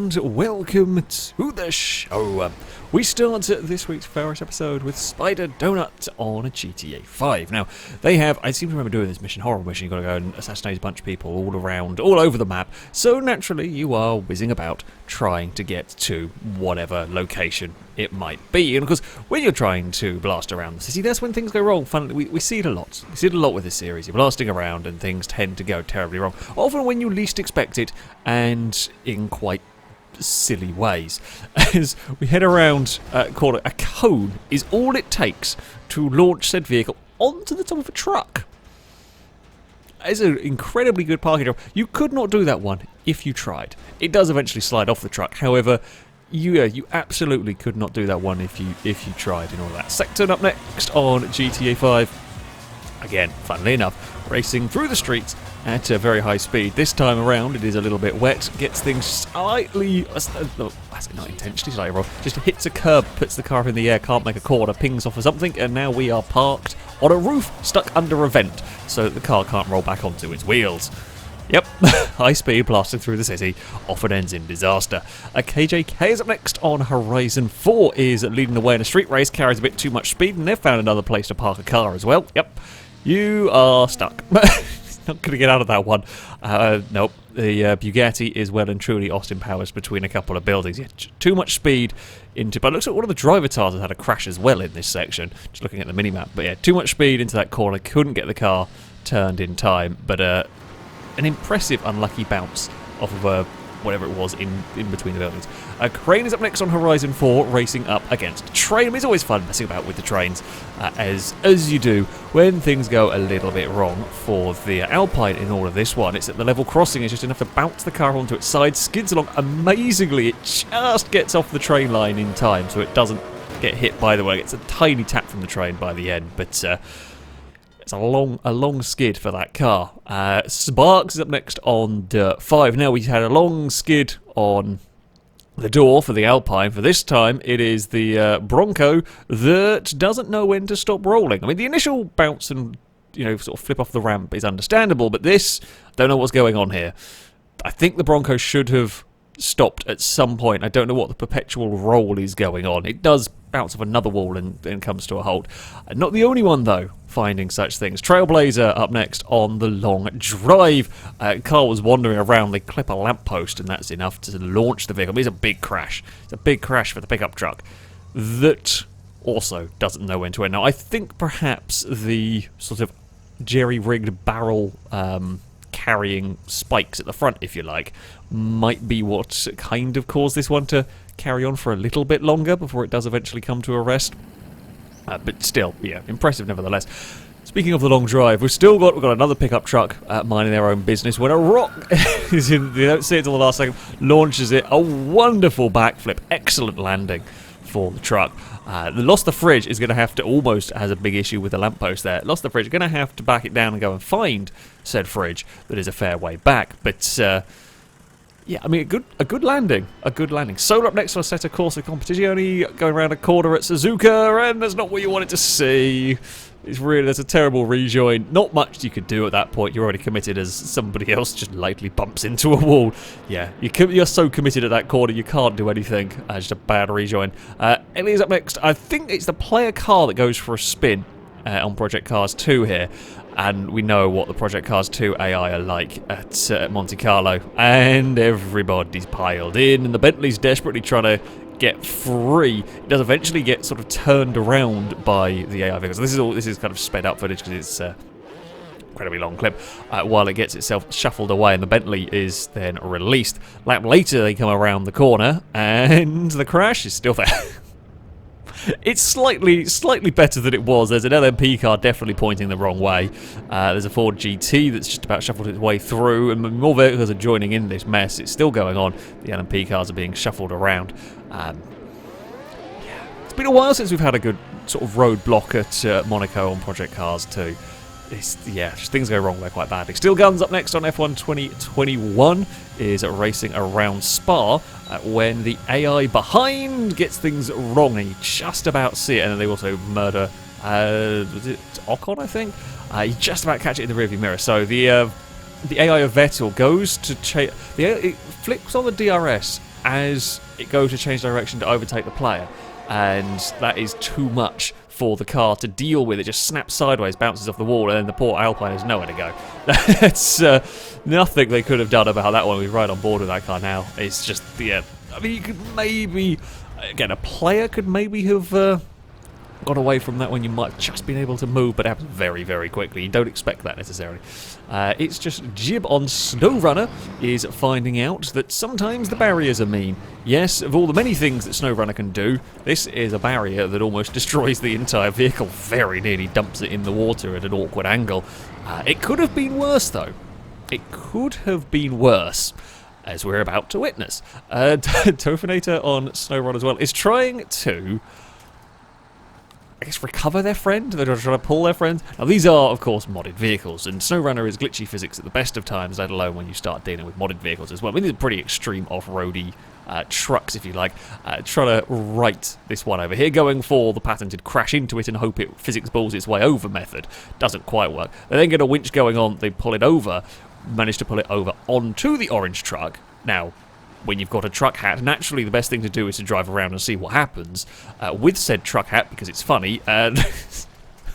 and welcome to the show. We start this week's FailRace episode with Spider Donut on a GTA 5. Now, I seem to remember doing this mission, horrible mission, you've got to go and assassinate a bunch of people all around, all over the map, so naturally you are whizzing about trying to get to whatever location it might be. And of course, when you're trying to blast around the city, that's when things go wrong. We see it a lot. We see it a lot with this series. You're blasting around and things tend to go terribly wrong. Often when you least expect it, and in quite silly ways. As we head around corner, a cone is all it takes to launch said vehicle onto the top of a truck. It's an incredibly good parking job. You could not do that one if you tried. It does eventually slide off the truck. However, you absolutely could not do that one if you tried and all that. Sector up next on GTA 5. Again, funnily enough, racing through the streets at a very high speed. This time around, it is a little bit wet, gets things slightly, not intentionally slightly wrong, just hits a curb, puts the car up in the air, can't make a corner, pings off or something, and now we are parked on a roof, stuck under a vent, so that the car can't roll back onto its wheels. Yep, high speed blasting through the city, often ends in disaster. A KJK is up next on Horizon 4, is leading the way in a street race, carries a bit too much speed, and they've found another place to park a car as well. Yep, you are stuck. Not going to get out of that one. Nope. The Bugatti is well and truly Austin Powers between a couple of buildings. Yeah, too much speed into... But it looks like one of the driver tires has had a crash as well in this section. Just looking at the minimap. But yeah, too much speed into that corner. Couldn't get the car turned in time. But an impressive unlucky bounce off of whatever it was in between the buildings. Crane is up next on Horizon 4, racing up against a train. It's always fun messing about with the trains, as you do when things go a little bit wrong for the Alpine in all of this one. It's at the level crossing, it's just enough to bounce the car onto its side, skids along amazingly, it just gets off the train line in time so it doesn't get hit by the way. It's a tiny tap from the train by the end, but it's a long skid for that car. Sparks is up next on Dirt 5. Now we had a long skid on the door for the Alpine. For this time, it is the Bronco that doesn't know when to stop rolling. I mean, the initial bounce and sort of flip off the ramp is understandable, but this, don't know what's going on here. I think the Bronco should have stopped at some point. I don't know what the perpetual roll is going on. It does bounce off another wall and then comes to a halt. Not the only one though finding such things. Trailblazer up next on the long drive. Car was wandering around, they clip a lamppost and that's enough to launch the vehicle. I mean, it's a big crash. It's a big crash for the pickup truck that also doesn't know when to end. Now I think perhaps the sort of jerry-rigged barrel carrying spikes at the front, if you like, might be what kind of caused this one to carry on for a little bit longer before it does eventually come to a rest. But still, yeah, impressive nevertheless. Speaking of the long drive, we've got another pickup truck minding their own business when a rock is in, you don't see it until the last second, launches it, a wonderful backflip, excellent landing for the truck. Lost the Fridge is going to have to, almost has a big issue with the lamppost there. Lost the Fridge, going to have to back it down and go and find said fridge that is a fair way back. But yeah, I mean, a good landing. Solar up next on ASSetto Corsa Competizione, going around a corner at Suzuka, and that's not what you wanted to see. There's a terrible rejoin. Not much you could do at that point. You're already committed as somebody else just lightly bumps into a wall. Yeah, you're so committed at that corner, you can't do anything. Just a bad rejoin. Ellie's up next. I think it's the player car that goes for a spin on Project Cars 2 here. And we know what the Project Cars 2 AI are like at Monte Carlo. And everybody's piled in, and the Bentley's desperately trying to get free. It does eventually get sort of turned around by the AI vehicles. This is kind of sped up footage because it's incredibly long clip, while it gets itself shuffled away and the Bentley is then released. Lap later they come around the corner and the crash is still there. It's slightly better than it was. There's an LMP car definitely pointing the wrong way. There's a Ford GT that's just about shuffled its way through, and more vehicles are joining in this mess. It's still going on. The LMP cars are being shuffled around. Yeah, it's been a while since we've had a good sort of roadblock at Monaco on Project Cars 2. Just things go wrong there quite badly. Steel Guns up next on F1 2021 is racing around Spa when the AI behind gets things wrong and you just about see it, and then they also murder was it Ocon, I think? You just about catch it in the rearview mirror. So the AI of Vettel goes to chase. It flips on the DRS as it goes to change direction to overtake the player, and that is too much for the car to deal with. It just snaps sideways, bounces off the wall, and then the poor Alpine has nowhere to go. That's nothing they could have done about that one. We're right on board with that car now. It's just, yeah, I mean, you could maybe, again, a player could maybe have got away from that one. You might have just been able to move, but it happens very, very quickly. You don't expect that necessarily. It's just Jib on SnowRunner is finding out that sometimes the barriers are mean. Yes, of all the many things that SnowRunner can do, this is a barrier that almost destroys the entire vehicle, very nearly dumps it in the water at an awkward angle. It could have been worse, though. It could have been worse, as we're about to witness. Tofinator on SnowRunner as well is trying to, I guess, recover their friend. They're trying to pull their friends. Now, these are, of course, modded vehicles, and SnowRunner is glitchy physics at the best of times, let alone when you start dealing with modded vehicles as well. I mean, these are pretty extreme off-roady trucks, if you like. Trying to right this one over here, going for the patented crash into it and hope it physics balls its way over method. Doesn't quite work. They then get a winch going on, they pull it over, manage to pull it over onto the orange truck. Now, when you've got a truck hat, naturally the best thing to do is to drive around and see what happens with said truck hat, because it's funny, and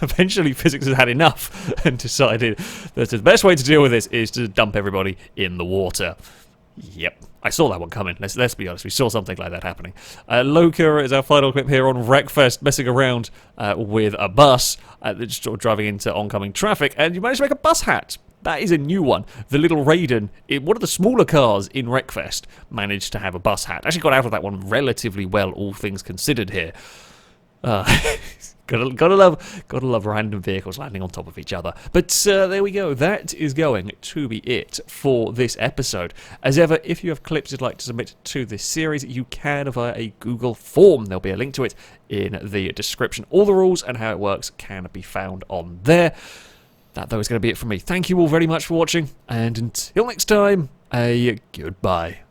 eventually physics has had enough and decided that the best way to deal with this is to dump everybody in the water. Yep, I saw that one coming, let's be honest, we saw something like that happening. Loka is our final clip here on Wreckfest, messing around with a bus, just sort of driving into oncoming traffic, and you managed to make a bus hat. That is a new one. The little Raiden, one of the smaller cars in Wreckfest, managed to have a bus hat. Actually got out of that one relatively well, all things considered here. Gotta love random vehicles landing on top of each other. But there we go. That is going to be it for this episode. As ever, if you have clips you'd like to submit to this series, you can via a Google form. There'll be a link to it in the description. All the rules and how it works can be found on there. That, though, is going to be it from me. Thank you all very much for watching, and until next time, a goodbye.